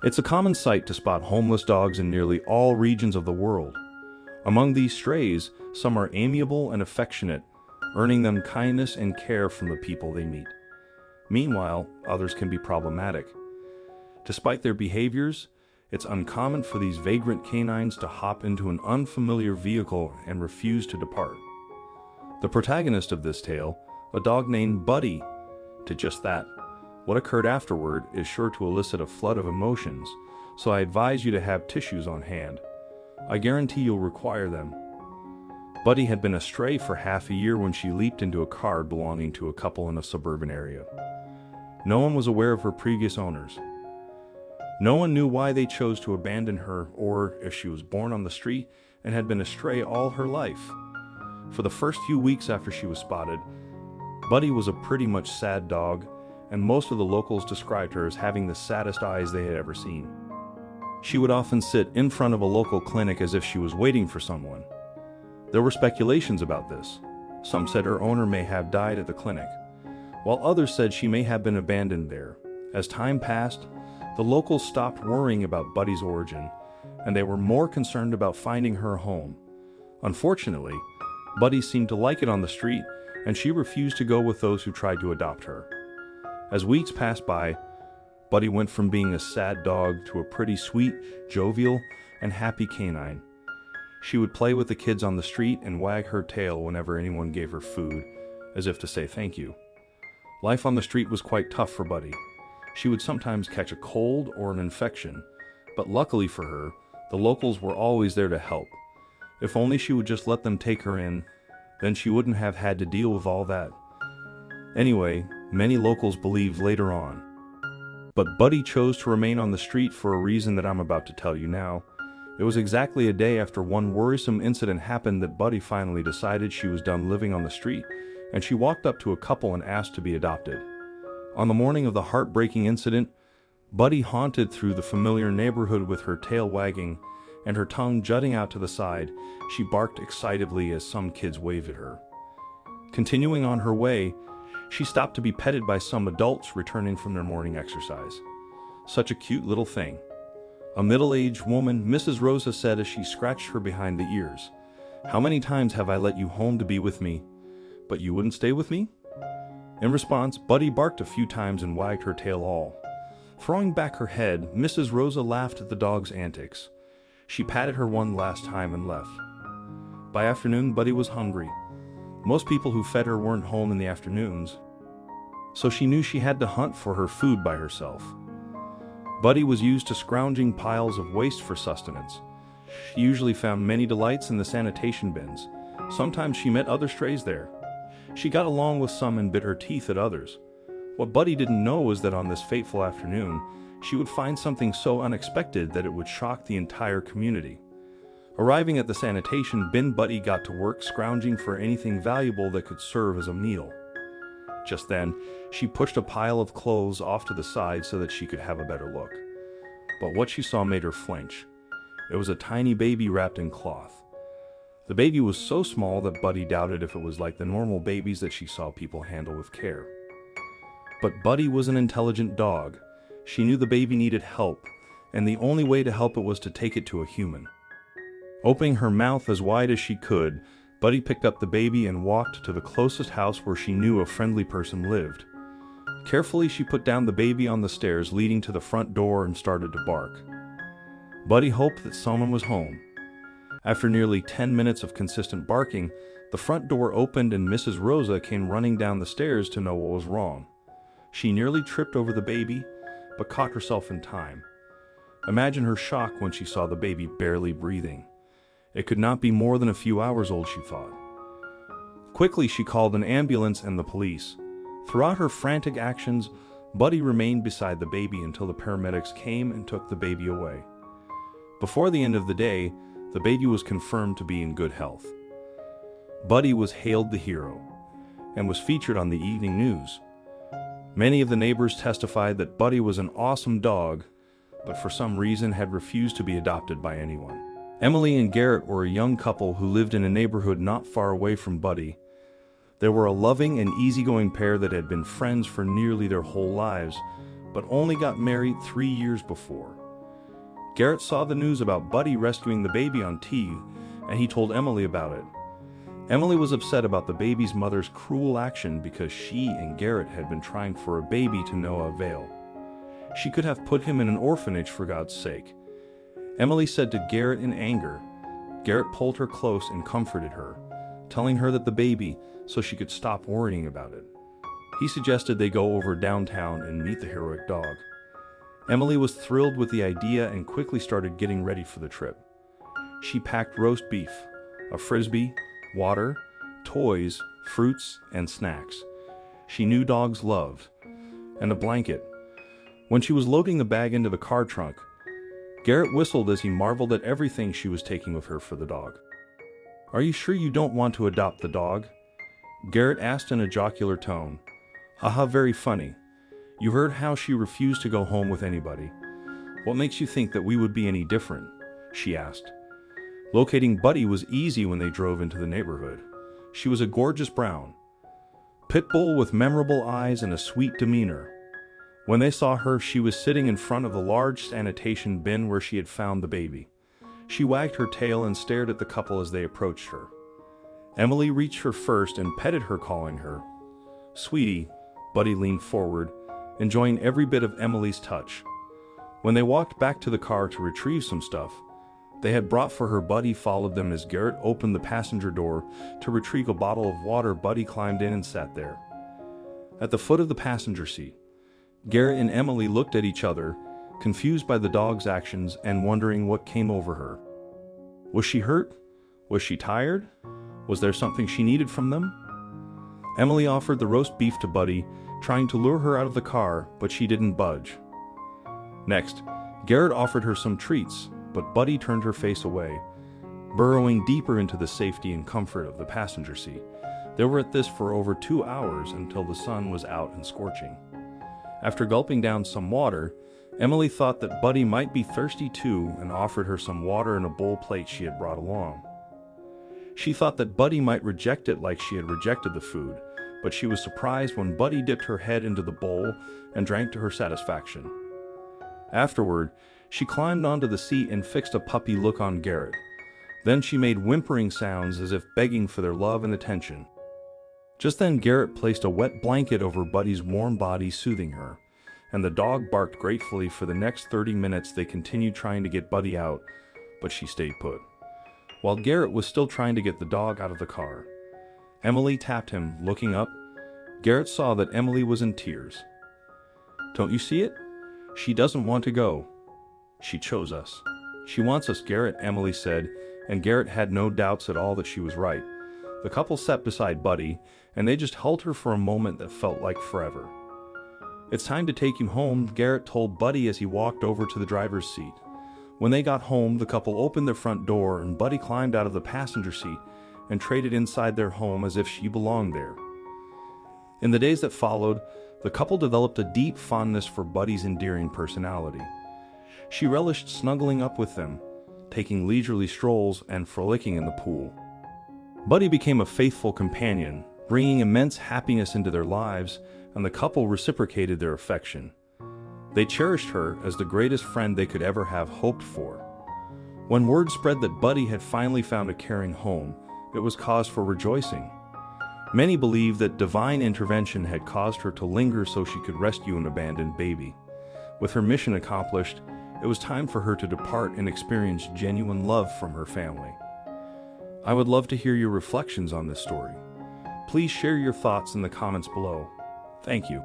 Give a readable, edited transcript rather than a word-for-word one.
It's a common sight to spot homeless dogs in nearly all regions of the world. Among these strays, some are amiable and affectionate, earning them kindness and care from the people they meet. Meanwhile, others can be problematic. Despite their behaviors, it's uncommon for these vagrant canines to hop into an unfamiliar vehicle and refuse to depart. The protagonist of this tale, a dog named Buddy, did just that. What occurred afterward is sure to elicit a flood of emotions, so I advise you to have tissues on hand. I guarantee you'll require them. Buddy had been astray for half a year when she leaped into a car belonging to a couple in a suburban area. No one was aware of her previous owners. No one knew why they chose to abandon her, or if she was born on the street and had been astray all her life. For the first few weeks after she was spotted, Buddy was a pretty much sad dog, and most of the locals described her as having the saddest eyes they had ever seen. She would often sit in front of a local clinic as if she was waiting for someone. There were speculations about this. Some said her owner may have died at the clinic, while others said she may have been abandoned there. As time passed, the locals stopped worrying about Buddy's origin, and they were more concerned about finding her a home. Unfortunately, Buddy seemed to like it on the street, and she refused to go with those who tried to adopt her. As weeks passed by, Buddy went from being a sad dog to a pretty sweet, jovial, and happy canine. She would play with the kids on the street and wag her tail whenever anyone gave her food, as if to say thank you. Life on the street was quite tough for Buddy. She would sometimes catch a cold or an infection, but luckily for her, the locals were always there to help. If only she would just let them take her in, then she wouldn't have had to deal with all that. Anyway, many locals believed later on. But Buddy chose to remain on the street for a reason that I'm about to tell you now. It was exactly a day after one worrisome incident happened that Buddy finally decided she was done living on the street, and she walked up to a couple and asked to be adopted. On the morning of the heartbreaking incident, Buddy haunted through the familiar neighborhood with her tail wagging and her tongue jutting out to the side. She barked excitedly as some kids waved at her. Continuing on her way, she stopped to be petted by some adults returning from their morning exercise. Such a cute little thing. A middle-aged woman, Mrs. Rosa, said as she scratched her behind the ears, "How many times have I let you home to be with me, but you wouldn't stay with me?" In response, Buddy barked a few times and wagged her tail all. Throwing back her head, Mrs. Rosa laughed at the dog's antics. She patted her one last time and left. By afternoon, Buddy was hungry. Most people who fed her weren't home in the afternoons, so she knew she had to hunt for her food by herself. Buddy was used to scrounging piles of waste for sustenance. She usually found many delights in the sanitation bins. Sometimes she met other strays there. She got along with some and bit her teeth at others. What Buddy didn't know was that on this fateful afternoon, she would find something so unexpected that it would shock the entire community. Arriving at the sanitation bin, Buddy got to work scrounging for anything valuable that could serve as a meal. Just then, she pushed a pile of clothes off to the side so that she could have a better look. But what she saw made her flinch. It was a tiny baby wrapped in cloth. The baby was so small that Buddy doubted if it was like the normal babies that she saw people handle with care. But Buddy was an intelligent dog. She knew the baby needed help, and the only way to help it was to take it to a human. Opening her mouth as wide as she could, Buddy picked up the baby and walked to the closest house where she knew a friendly person lived. Carefully, she put down the baby on the stairs leading to the front door and started to bark. Buddy hoped that someone was home. After nearly 10 minutes of consistent barking, the front door opened and Mrs. Rosa came running down the stairs to know what was wrong. She nearly tripped over the baby, but caught herself in time. Imagine her shock when she saw the baby barely breathing. It could not be more than a few hours old, she thought. Quickly, she called an ambulance and the police. Throughout her frantic actions, Buddy remained beside the baby until the paramedics came and took the baby away. Before the end of the day, the baby was confirmed to be in good health. Buddy was hailed the hero and was featured on the evening news. Many of the neighbors testified that Buddy was an awesome dog, but for some reason had refused to be adopted by anyone. Emily and Garrett were a young couple who lived in a neighborhood not far away from Buddy. They were a loving and easygoing pair that had been friends for nearly their whole lives, but only got married 3 years before. Garrett saw the news about Buddy rescuing the baby on TV, and he told Emily about it. Emily was upset about the baby's mother's cruel action because she and Garrett had been trying for a baby to no avail. She could have put him in an orphanage for God's sake. Emily said to Garrett in anger. Garrett pulled her close and comforted her, telling her that the baby, so she could stop worrying about it. He suggested they go over downtown and meet the heroic dog. Emily was thrilled with the idea and quickly started getting ready for the trip. She packed roast beef, a frisbee, water, toys, fruits, and snacks she knew dogs loved, and a blanket. When she was loading the bag into the car trunk, Garrett whistled as he marveled at everything she was taking with her for the dog. "Are you sure you don't want to adopt the dog?" Garrett asked in a jocular tone. "Haha, very funny. You heard how she refused to go home with anybody. What makes you think that we would be any different?" she asked. Locating Buddy was easy when they drove into the neighborhood. She was a gorgeous brown pit bull with memorable eyes and a sweet demeanor. When they saw her, she was sitting in front of the large sanitation bin where she had found the baby. She wagged her tail and stared at the couple as they approached her. Emily reached her first and petted her, calling her "Sweetie." Buddy leaned forward, enjoying every bit of Emily's touch. When they walked back to the car to retrieve some stuff they had brought for her, Buddy followed them as Garrett opened the passenger door to retrieve a bottle of water. Buddy climbed in and sat there. At the foot of the passenger seat, Garrett and Emily looked at each other, confused by the dog's actions and wondering what came over her. Was she hurt? Was she tired? Was there something she needed from them? Emily offered the roast beef to Buddy, trying to lure her out of the car, but she didn't budge. Next, Garrett offered her some treats, but Buddy turned her face away, burrowing deeper into the safety and comfort of the passenger seat. They were at this for over 2 hours until the sun was out and scorching. After gulping down some water, Emily thought that Buddy might be thirsty too and offered her some water in a bowl plate she had brought along. She thought that Buddy might reject it like she had rejected the food, but she was surprised when Buddy dipped her head into the bowl and drank to her satisfaction. Afterward, she climbed onto the seat and fixed a puppy look on Garrett. Then she made whimpering sounds as if begging for their love and attention. Just then Garrett placed a wet blanket over Buddy's warm body, soothing her, and the dog barked gratefully. For the next 30 minutes they continued trying to get Buddy out, but she stayed put. While Garrett was still trying to get the dog out of the car, Emily tapped him. Looking up, Garrett saw that Emily was in tears. "Don't you see it? She doesn't want to go. She chose us. She wants us, Garrett," Emily said, and Garrett had no doubts at all that she was right. The couple sat beside Buddy, and they just held her for a moment that felt like forever. "It's time to take you home," Garrett told Buddy as he walked over to the driver's seat. When they got home, the couple opened their front door and Buddy climbed out of the passenger seat and traded inside their home as if she belonged there. In the days that followed, the couple developed a deep fondness for Buddy's endearing personality. She relished snuggling up with them, taking leisurely strolls and frolicking in the pool. Buddy became a faithful companion, bringing immense happiness into their lives, and the couple reciprocated their affection. They cherished her as the greatest friend they could ever have hoped for. When word spread that Buddy had finally found a caring home, it was cause for rejoicing. Many believed that divine intervention had caused her to linger so she could rescue an abandoned baby. With her mission accomplished, it was time for her to depart and experience genuine love from her family. I would love to hear your reflections on this story. Please share your thoughts in the comments below. Thank you.